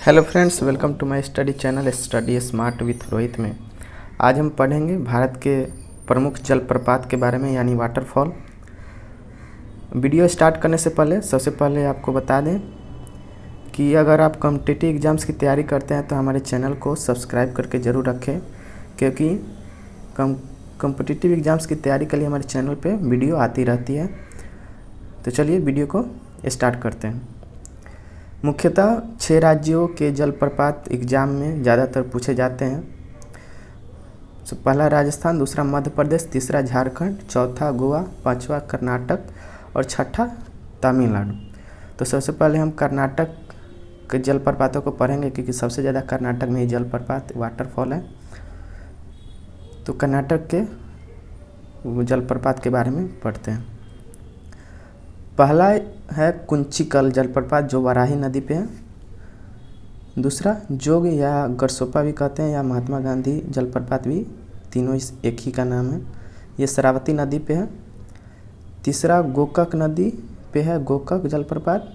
Hello friends, welcome to my study channel study smart with Rohit में। आज हम पढ़ेंगे भारत के प्रमुख जलप्रपात के बारे में, यानी वाटरफॉल। वीडियो स्टार्ट करने से पहले सबसे पहले आपको बता दें कि अगर आप कॉम्पिटिटिव एग्ज़ाम्स की तैयारी करते हैं तो हमारे चैनल को सब्सक्राइब करके ज़रूर रखें, क्योंकि कॉम्पिटिटिव एग्ज़ाम्स की तैयारी के लिए हमारे चैनल पे वीडियो आती रहती है। तो चलिए वीडियो को स्टार्ट करते हैं। मुख्यतः 6 राज्यों के जलप्रपात एग्ज़ाम में ज़्यादातर पूछे जाते हैं। तो पहला राजस्थान, दूसरा मध्य प्रदेश, तीसरा झारखंड, चौथा गोवा, पांचवा कर्नाटक और छठा तमिलनाडु। तो सबसे पहले हम कर्नाटक के जलप्रपातों को पढ़ेंगे, क्योंकि सबसे ज़्यादा कर्नाटक में ही जलप्रपात वाटरफॉल है। तो कर्नाटक के जलप्रपात के बारे में पढ़ते हैं। पहला है कुंचिकल जलप्रपात, जो वाराही नदी पे है। दूसरा जोग या गरसोपा भी कहते हैं, या महात्मा गांधी जलप्रपात भी, तीनों इस एक ही का नाम है। ये शरावती नदी पे है। तीसरा गोकक नदी पे है, गोकक जलप्रपात।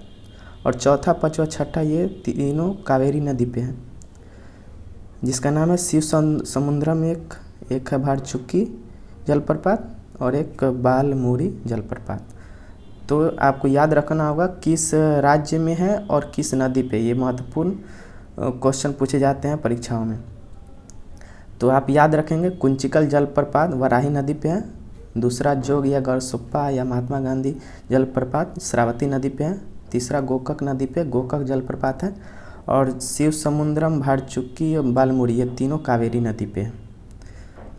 और चौथा, पांचवा, छठा ये तीनों कावेरी नदी पे है, जिसका नाम है शिव समुद्रम। एक है भाड़चुक्की जलप्रपात और एक बालमुरी जलप्रपात। तो आपको याद रखना होगा किस राज्य में है और किस नदी पे। ये महत्वपूर्ण क्वेश्चन पूछे जाते हैं परीक्षाओं में। तो आप याद रखेंगे, कुंचिकल जलप्रपात वाराही नदी पे है। दूसरा जोग या गरसोप्पा या महात्मा गांधी जलप्रपात शरावती नदी पे है। तीसरा गोकक नदी पे गोकक जलप्रपात है। और शिव समुद्रम, भाड़चुक्की और बालमुरी ये तीनों कावेरी नदी पे है।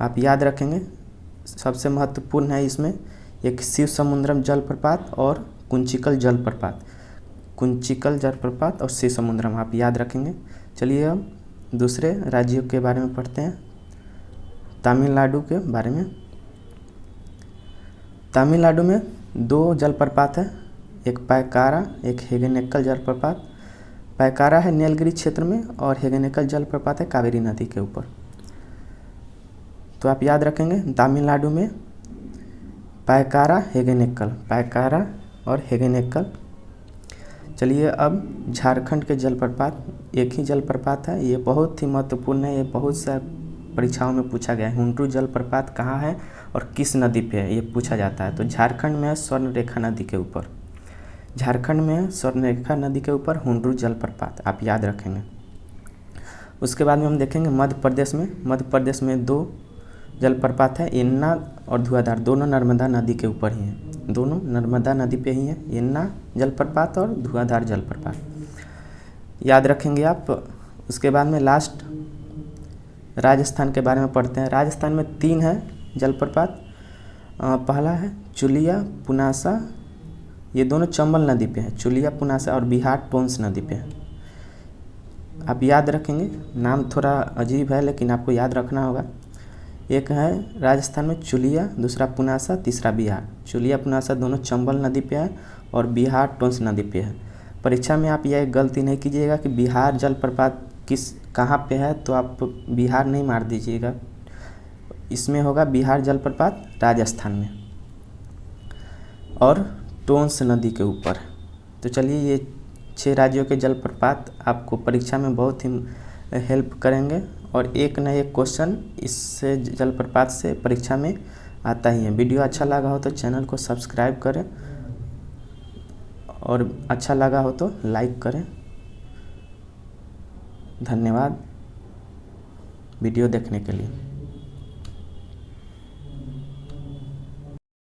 आप याद रखेंगे, सबसे महत्वपूर्ण है इसमें एक शिव समुद्रम जलप्रपात और कुंचिकल जलप्रपात। कुंचिकल जलप्रपात और शिव समुद्रम आप याद रखेंगे। चलिए अब दूसरे राज्यों के बारे में पढ़ते हैं। तमिलनाडु के बारे में। तमिलनाडु में 2 जलप्रपात है, एक पैकारा, एक हेगेनेकल जलप्रपात। पैकारा है नीलगिरी क्षेत्र में और हेगेनेकल जलप्रपात है कावेरी नदी के ऊपर। तो आप याद रखेंगे, तमिलनाडु में पैकारा, हेगेनेकल, पैकारा और हेगेनेकल। चलिए अब झारखंड के जलप्रपात। एक ही जलप्रपात है, ये बहुत ही महत्वपूर्ण है, ये बहुत सा परीक्षाओं में पूछा गया है। हुंड्रू जलप्रपात कहाँ है और किस नदी पे है, ये पूछा जाता है। तो झारखंड में है स्वर्णरेखा नदी के ऊपर। झारखंड में है स्वर्णरेखा नदी के ऊपर हुंड्रू जलप्रपात, आप याद रखेंगे। उसके बाद में हम देखेंगे मध्य प्रदेश में। मध्य प्रदेश में 2 जलप्रपात है, एन्ना और धुआंधार। दोनों नर्मदा नदी के ऊपर ही हैं, दोनों नर्मदा नदी पे ही हैं, एन्ना जलप्रपात और धुआंधार जलप्रपात, याद रखेंगे आप। उसके बाद में लास्ट राजस्थान के बारे में पढ़ते हैं। राजस्थान में 3 है जलप्रपात। पहला है चुलिया पुनासा, ये दोनों चंबल नदी पे हैं, चुलिया पुनासा, और बिहार टोंस नदी पे है। आप याद रखेंगे, नाम थोड़ा अजीब है लेकिन आपको याद रखना होगा। एक है राजस्थान में चुलिया, दूसरा पुनासा, तीसरा बिहार। चुलिया पुनासा दोनों चंबल नदी पे है और बिहार टोंस नदी पे है। परीक्षा में आप यह गलती नहीं कीजिएगा कि बिहार जलप्रपात कहाँ पे है, तो आप बिहार नहीं मार दीजिएगा। इसमें होगा बिहार जलप्रपात राजस्थान में और टोंस नदी के ऊपर। तो चलिए, ये 6 राज्यों के जलप्रपात आपको परीक्षा में बहुत ही हेल्प करेंगे, और एक न एक क्वेश्चन इससे जलप्रपात से परीक्षा में आता ही है। वीडियो अच्छा लगा हो तो चैनल को सब्सक्राइब करें, और अच्छा लगा हो तो लाइक करें। धन्यवाद वीडियो देखने के लिए।